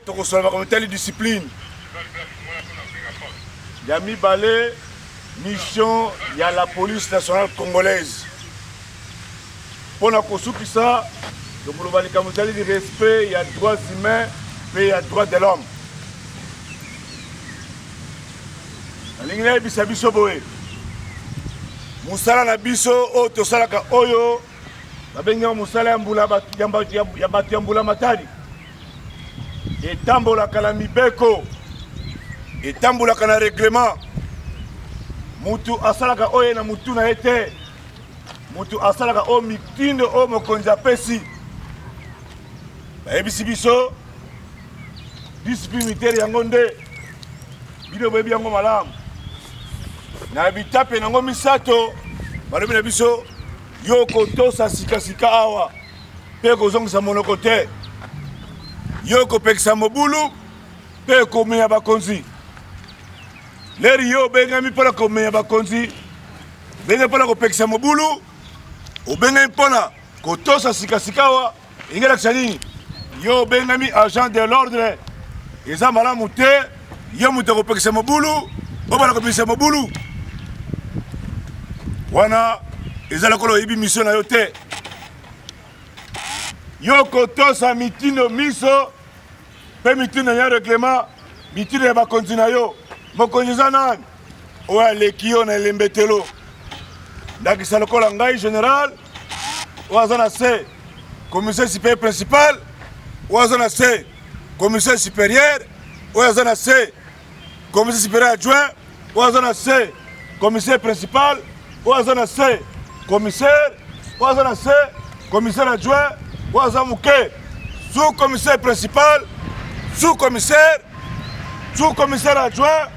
tokosolva comme telle discipline. Yami Balé, mission, il y a la police nationale congolaise. Pour la ça, donc le Valikam du respect, il y a droits humains, mais il y a droits de l'homme. L'ingénieur Bissabiso Boé. Moussala na biso, o tosalaka oyo, babenga Moussala ya mbula matari. Etambolaka na mibeko, etambolaka na règlement. Mutu asalaka oyo na mutu na ete. Mutu asalaka o mitindo o mokonzi apesi. Bayebisi biso discipline militaire yango nde bino boyebi yango malamu. Na bitape nango misato balobi na biso yo kotosa sikasika awa mpe kozongisa monoko te. Yo kopekisa mobulu mpe komenya bakonzi. Leri yo obengami mpona komenya bakonzi, benge mpona kopekisa mobulu, obengami mpona kotosa sikasika awa, ingelakisa nini? Yo obengami agent de l'ordre, eza malamu te, yo moto kopekisa mobulu, obana kopekisa mobulu. Wana eza lokolo oyebi mission na yo te. Yo kotosa mitindo miso, mpe mitindo ya règlement, mitindo ya bakonzi na yo. Mokonzi eza nani? Oyo aleki yo na elembetelo. Ndakisa lokola ngai général, oyo aza na se commissaire supérieur principal, oyo aza na se commissaire supérieur, oyo aza na se commissaire supérieur adjoint, oyo aza na se commissaire principal, oyo aza na se commissaire, oyo aza na se commissaire adjoint, oyo aza moke sous-commissaire principal, sous-commissaire, sous-commissaire adjoint,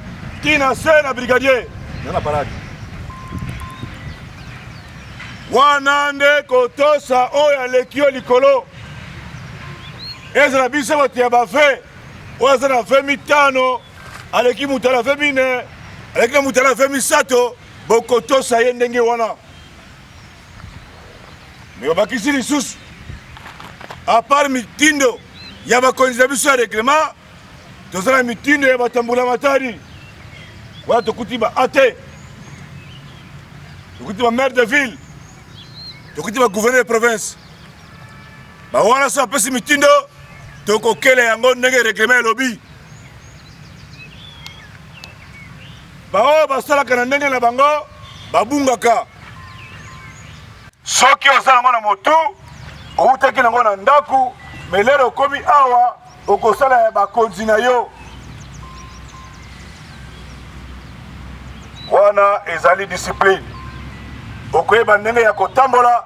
qui n'a pas na brigadier. Yana parade. Wanande kotosa oya lekio likolo. Ezra bise wati ya bafe. Oya na fe mitano. Aleki mutala fe mine. Aleki mutala fe misato. Bokotosa ye ndenge wana. Mewabakisi lisusu. A part mitindo. Yaba konzi biso ya règlement. Tozala mitindo ya batambula matari. Voilà, tokuti ba ate, tokuti ba maire de ville, tokuti ba gouverneur de province. Ba wana sa pesi mitindo, tokokele yango ndenge règlement lobby. Ba o basalaka na ndenge na bango, babungaka. Soki osala ngo na motu, outaki nango na ndaku, mais lelo komi awa, okosala ya bakonzi na yo. Wana ezali discipline. Okoyeba ndenge ya kotambola,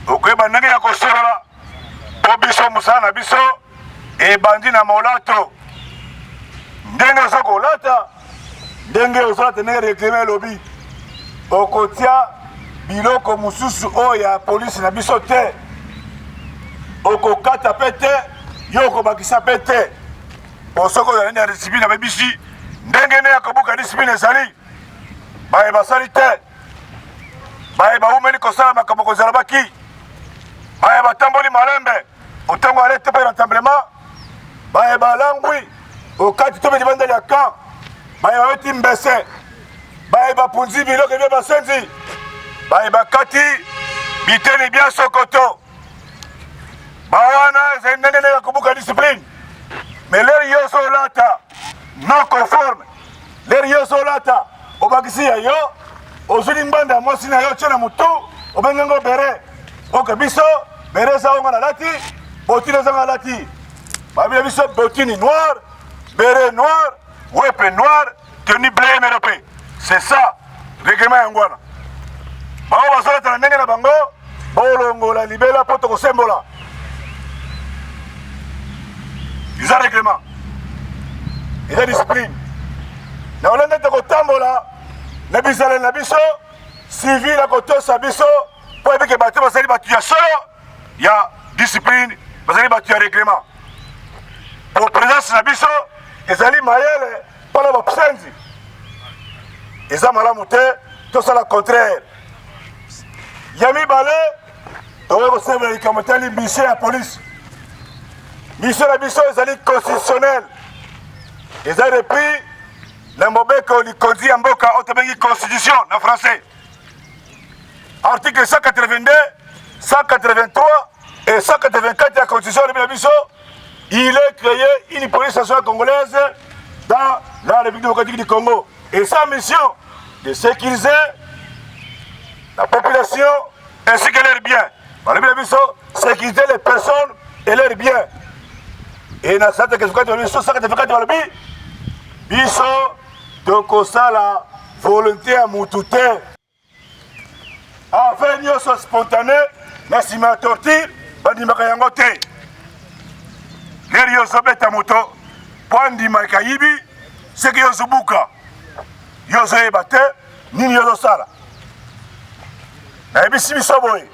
okoyeba ndenge ya kosolola. Po biso musala na biso ebandi na molato. Ndenge osoko olata, ndenge osolata ndenge règlement lobi. Okotia biloko mususu oyo ya polisi na biso te. Okokata pe te, yo okobakisa pe te. Osoko ya ndenge ya discipline na bebisi. Ndenge ne ya kobuka discipline ezali baye basali te, baye baumeli kosala makambo kozala baki, baye batamboli malembe otango alete pe rassemblement, baye balangwi okati tobe libandeli ya camp, baye babeti mbese, baye bapunzi biloko ebie basenzi, baye bakati biteni bia sokoto. Bawana ezali ndenge ne ya kobuka discipline. Mais leri yo so lata non conforme, leri yo so lata obakisi ya yo, ozuli mbanda ya mwasi na yo tye na mutu, obengengo bere. Ok, biso, bere eza onga na lati, botine eza nga lati. Babila biso botine noir, bere noir, wepe noir, tenue bleu méropé. C'est ça, règlement yangwana. Bao basolata na ndenge na bango, bolongola libela poto kosembola. Ils ont règlement. Ils ont discipline. Na olende te kotambola, na bizale na biso, civil à koto sa biso, po ebeke bato basali batu ya solo, ya discipline, basali batu ya règlement. Pour présence na biso, ezali mayele, pala bapsenzi. Eza malamu te, to sala contraire. Yami bale, owe kosembe likamotali mission ya police. mission na biso ezali constitutionnel eza depuis na mobeko likonzi ya mboka oyo tobengi constitution na français article 182 183 et 184 de la constitution de Biso, il est créé une police nationale congolaise dans la République démocratique du Congo. Et sa mission de sécuriser la population ainsi que leurs biens. Par le Biso, sécuriser les personnes et leurs biens. Et dans cette question de Biso, ça fait Biso, donc ça la volonté à Moutouté. Enfin, nous sommes spontanés, na sima torture, bandimaka yango te. Leri yo sobeta moto, bandima kayibi, seki yo zubuka. Yo zoyeba te, nini yo zosala. Na ebisi biso boye.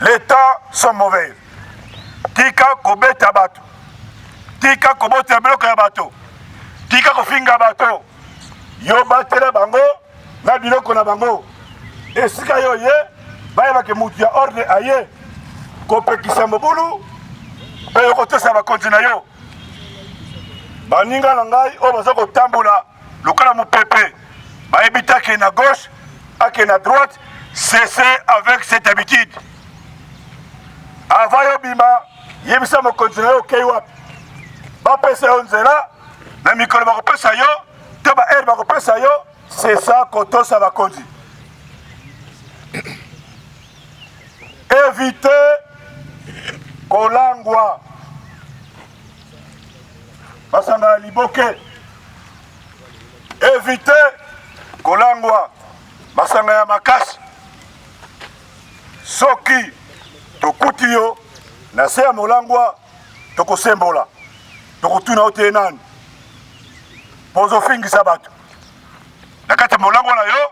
Les temps sont mauvais. Tika kobeta bato. Tika kobota biloko ya bato. Tika kofinga bato. Yo batela bango, na biloko na bango. Esika yo ye, bayebake mutu ya ordre aye kopekisa mobulu bayo kotesa bakonzi na yo baninga na ngai oyo baza kotambola lokala mopepe bayebi te ake na gauche ake na droite. Cessez avec cette habitude. Avant yo bima yebisa mokonzi na yo okei wapi bapesa yo nzela na mikolo bakopesa yo te baere bakopesa yo. C'est ça kotosa bakonzi. Évitez kolangwa basanga liboke. Évitez kolangwa basanga ya makasi. Soki tokuti yo na se ya molangwa tokosembola tokotuna ote nani bozofingisa bato na kati ya molangwa na yo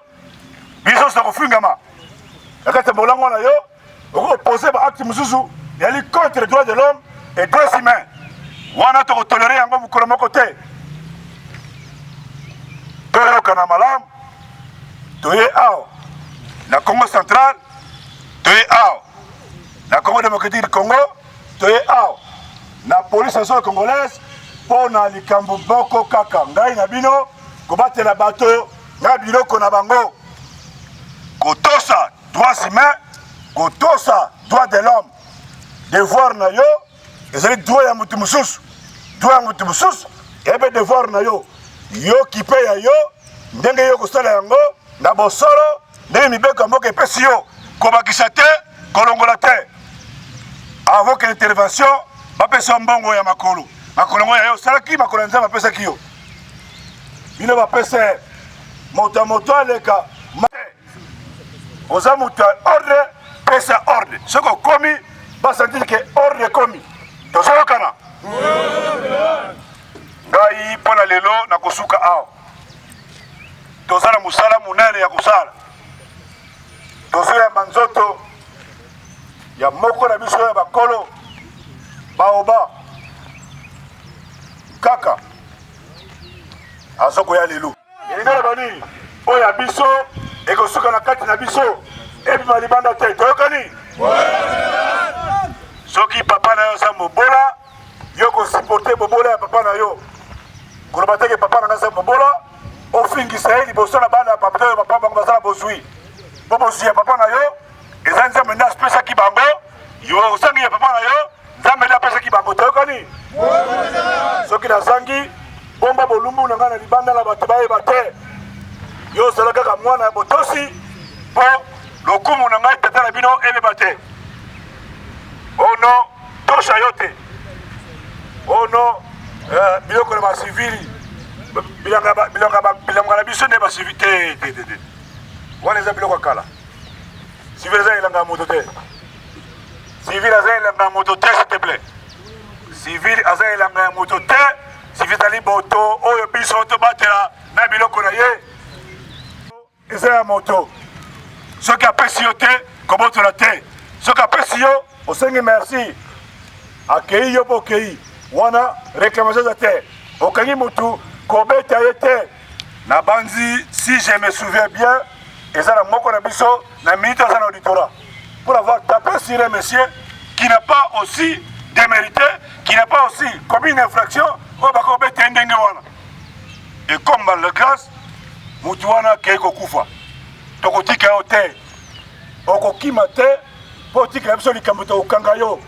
biso tokofingama na kati ya molangwa na yo opposé ba acte mususu yali contre les droits de l'homme et droits humains wana tokotolere yango mokolo moko te. Toyoka na malamu toye awa na Congo central, toye awa na Congo démocratique du Congo, toye awa na police nationale congolaise mpo na likambo moko kaka ngai na bino kobatela bato na biloko na bango kotosa droits humains kotosa droit de l'homme. Devoir na yo ezali droit ya mutu mususu, droit ya mutu mususu ebe devoir na yo yo kipe ya yo ndenge yo kosala yango na bosolo ndenge mibeko mboka epesi yo kobakisa te kolongola te. Avant que l'intervention bapesa mbongo ya makolo makolongo ya yo salaki makolo nzamba bapesaki yo bino bapesa moto moto aleka oza moto ordre pesa ordre soki okomi basentir ke ordre ekomi tozoyokana. Ngai mpo na lelo na kosuka awa toza na mosala monene ya kosala tozoyamba nzoto ya moko na biso ya bakolo baoba kaka azokoya lelo elinga na banini oyo ya biso ekosuka na kati na biso ebima libanda te toyokani. Soki papa na yo aza mobola yo kosiporte mobola ya papa na yo koloba teke papa na nga aza mobola ofingisa ye liboso na bana ya papa to oyo papa bango baza na bozwi mpo bozwi ya papa na yo eza nzambe nde apesaki bango yo osangi ya papa na yo nzambe nde apesaki bango toyokani. Soki nazangi bomba bolumbu na nga na libanda na bato bayeba te yo ozala kaka mwana ya botosi mpo lokumu na ngai tata na bino ebeba te. Ono tosha yo te ono biloko na basivili bilanga na biso nde basivili te wana eza biloko ya kala. Civil aza elanga ya moto te, civil aza elanga ya moto te s'il te plaît. Civil aza elanga ya moto te. Civil ezali boto oyo biso tobatela na biloko na ye eza ya moto. Soki apesi yo te kobotola te, soki apesi yo osengi merci akei yo mpo okei wana réclamation eza te okangi motu kobeta ye te. Na banzi si je me souviens bien eza na moko na biso na minute aza na auditorat pour avoir tapé sur un monsieur qui n'a pas aussi démérité, qui n'a pas aussi commis une infraction, et comme dans la classe, Moutouana Keiko Koufa, Tokotika Ote, Okokima Te, Potika Epsoli Kambuto Kangayo,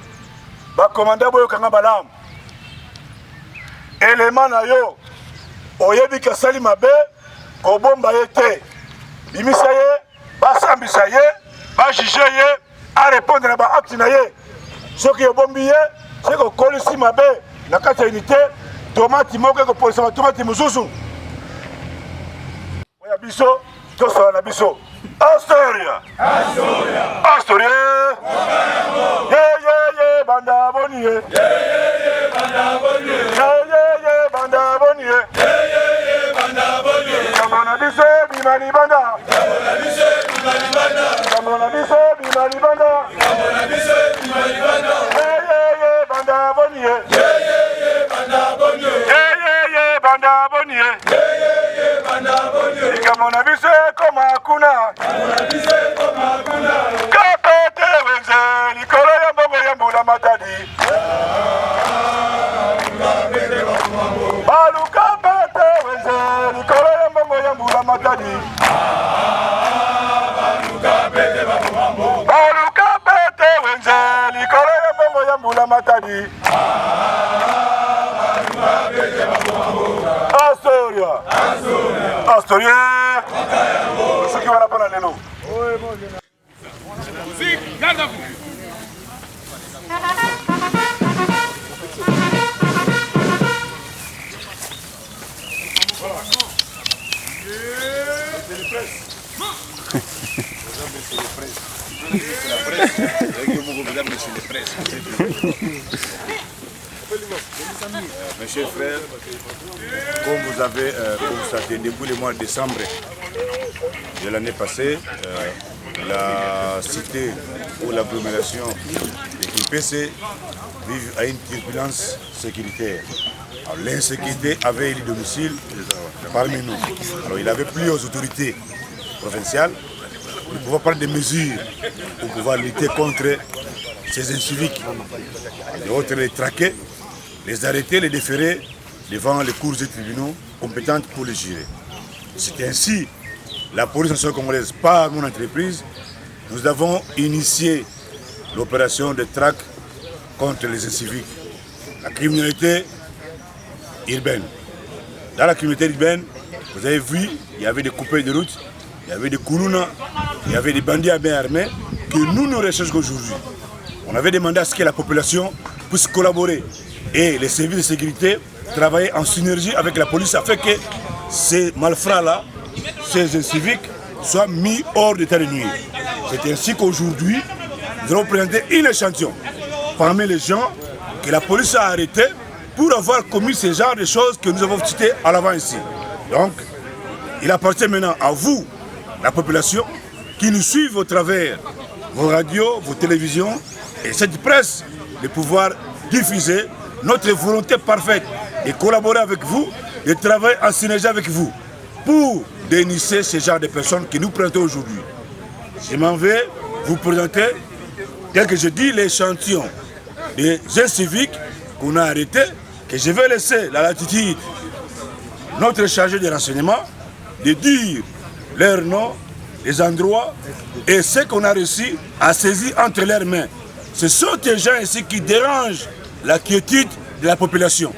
Bakomanda Boyo Kangabalam, élément na yo, Oyebi Kasali Mabe, Kobomba Yete, Bimisaye, Basambisaye, Bajijeye, à répondre à l'acte naye. Ce qui est bombier, c'est que Kolisi Mabe, la carte unité, tomate moke ko polisa tomate muzuzu. Oya biso, to so na biso. Astoria. Astoria. Astoria. Ye banda boni ye. Ye banda boni ye. Ye banda boni ye. Ye banda boni ye. Kamona biso bimani banda. Kamona biso bimani banda. Kamona biso bimani banda. Kamona biso bimani banda. Ye banda boni ye. Ye banda boni ye. Ye banda boni ye. Ye banda boni ye. Kamona biso koma kuna. Kamona biso koma kuna. Kapete wenze likolo ya mbongo ya mbula matadi. Baluka pete wenze likolo ya mbongo ya mbula matadi. Baluka pete wenze likolo ya mbongo ya mbula matadi. Astoria. Astoria. Ceux qui vont la prendre à l'élo. Musique, garde à vous. Mes chers frères, comme vous avez constaté depuis le mois de décembre de l'année passée, la cité ou l'agglomération de Kimpese vit à une turbulence sécuritaire. L'insécurité avait les domiciles parmi nous. Alors il avait plu aux autorités provinciales de pouvoir prendre des mesures pour pouvoir lutter contre ces inciviques. D'autres les traquer, les arrêter, les déférer devant les cours et tribunaux compétentes pour les gérer. C'est ainsi la police nationale congolaise, par mon entreprise, nous avons initié l'opération de traque contre les inciviques. La criminalité urbaine. Dans la criminalité urbaine, vous avez vu, il y avait des coupés de route, il y avait des koulouna, il y avait des bandits à main armée que nous ne recherchons qu'aujourd'hui. On avait demandé à ce que la population puisse collaborer et les services de sécurité travailler en synergie avec la police afin que ces malfrats-là, ces inciviques, soient mis hors d'état de nuire. C'est ainsi qu'aujourd'hui, nous allons présenter une échantillon parmi les gens que la police a arrêtés pour avoir commis ce genre de choses que nous avons citées à l'avant ici. Donc, il appartient maintenant à vous, la population, qui nous suivent au travers vos radios, vos télévisions et cette presse, de pouvoir diffuser notre volonté parfaite de collaborer avec vous, de travailler en synergie avec vous pour dénoncer ce genre de personnes que nous présentons aujourd'hui. Je m'en vais vous présenter, tel que je dis, l'échantillon des jeunes civiques qu'on a arrêtés, que je vais laisser la latitude notre chargé de renseignement de dire leur nom, les endroits et ce qu'on a réussi à saisir entre leurs mains. Ce sont des gens ici qui dérangent la quiétude de la population.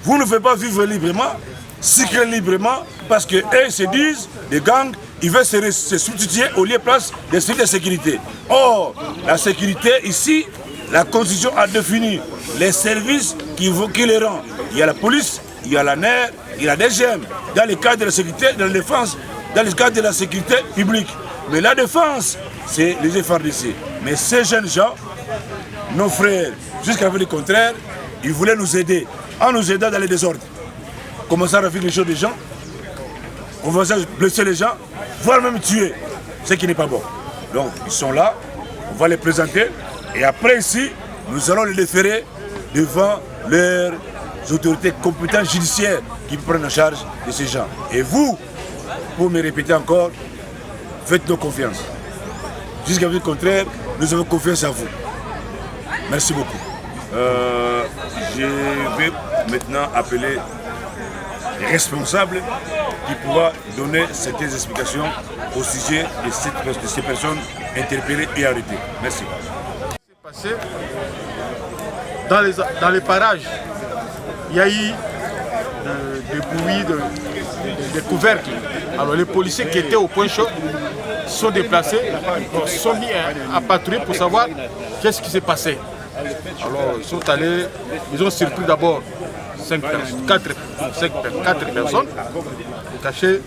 Vous ne pouvez pas vivre librement, circuler librement, parce qu'eux se disent, des gangs, ils veulent se substituer au lieu place des services de sécurité. Or, la sécurité ici, la Constitution a défini les services qui les rendent. Il y a la police, il y a la NER, il y a la DGM, dans le cadre de la sécurité, de la défense, dans le cadre de la sécurité publique. Mais la défense, c'est les FARDC. Mais ces jeunes gens, nos frères, jusqu'à le contraire, ils voulaient nous aider, en nous aidant dans les désordres. Commencer à faire les choses des gens, on va blesser les gens, voire même tuer, ce qui n'est pas bon. Donc, ils sont là, on va les présenter, et après ici, nous allons les déférer devant leurs autorités compétentes judiciaires qui prennent en charge de ces gens. Et vous, pour me répéter encore, faites-nous confiance. Jusqu'à le contraire, nous avons confiance à vous. Merci beaucoup. Je vais maintenant appeler les responsables qui pourra donner certaines explications au sujet de ces personnes interpellées et arrêtées. Merci. Dans les parages, il y a eu des bruits, des couvercles. Alors les policiers qui étaient au point chaud sont déplacés, sont mis à patrouiller pour savoir qu'est-ce qui s'est passé. Alors ils sont allés, ils ont surpris d'abord 4 personnes cachées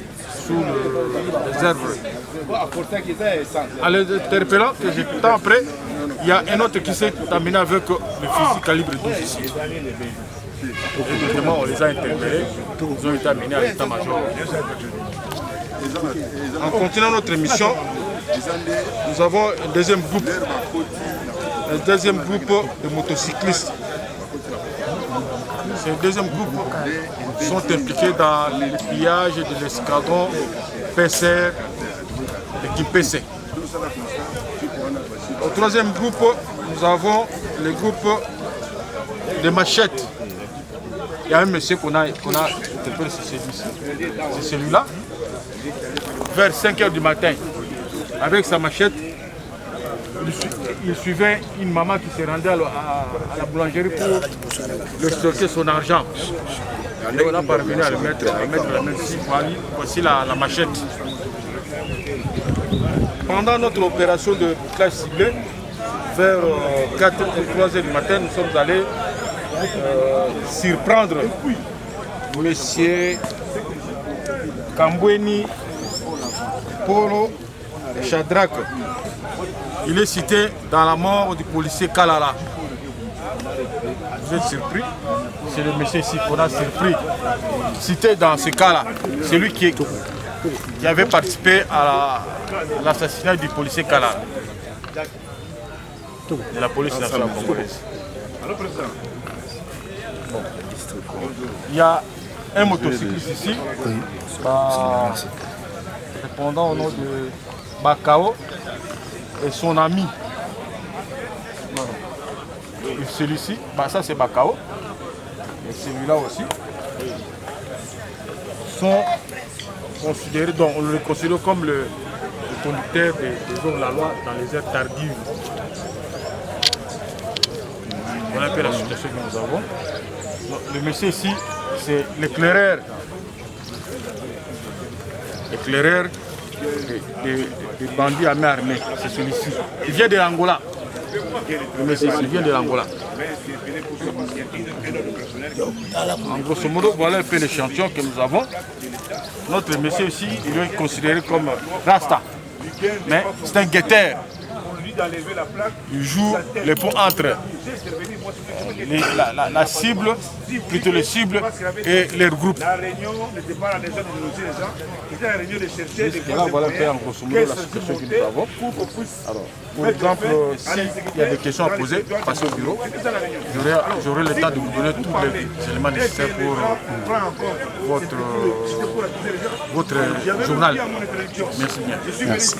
sous les arbres. En les interpellant, quelques temps après, il y a un autre qui s'est amené avec le fusil calibre 12 ici. Évidemment, on les a interpellés, ils ont été amenés à l'état-major. En continuant notre mission, nous avons un deuxième groupe de motocyclistes. Ces deuxième groupe sont impliqués dans le pillage de l'escadron PCR, l'équipe PC. Au troisième groupe, nous avons le groupe de machettes. Il y a un monsieur qu'on a interpellé, c'est celui-là, vers 5 h du matin, avec sa machette. Il suivait une maman qui se rendait à la boulangerie pour lui sortir son argent. Et on a parvenu à le mettre la main ici. Voici la machette. Pendant notre opération de classe ciblée, vers 3 h du matin, nous sommes allés surprendre M. Kambweni Polo Shadrach. Il est cité dans la mort du policier Kalala. Vous êtes surpris? C'est le monsieur ici qu'on a surpris. Cité dans ce cas-là. C'est lui qui avait participé à l'assassinat du policier Kalala. De la police nationale congolaise. Bon. Il y a un motocycliste ici, répondant au nom de Bakao et son ami. Celui-ci, ça c'est Bakao, et celui-là aussi, sont considérés, donc on le considère comme le conducteur des hommes de la loi dans les heures tardives. Voilà un peu la situation que nous avons. Le monsieur ici, c'est l'éclaireur des bandits à main armée. C'est celui-ci. Il vient de l'Angola. Le monsieur ici vient de l'Angola. En grosso modo, voilà un peu l'échantillon que nous avons. Notre monsieur ici, il est considéré comme Rasta. Mais c'est un guetteur. Il joue les ponts entre la cible, plutôt les cibles et les groupes. Là, voilà un peu en grosso modo la situation que nous avons. Alors, pour exemple, s'il y a des questions à poser, passez au bureau. J'aurai le temps de vous donner tous les éléments nécessaires pour votre journal. Merci bien. Merci.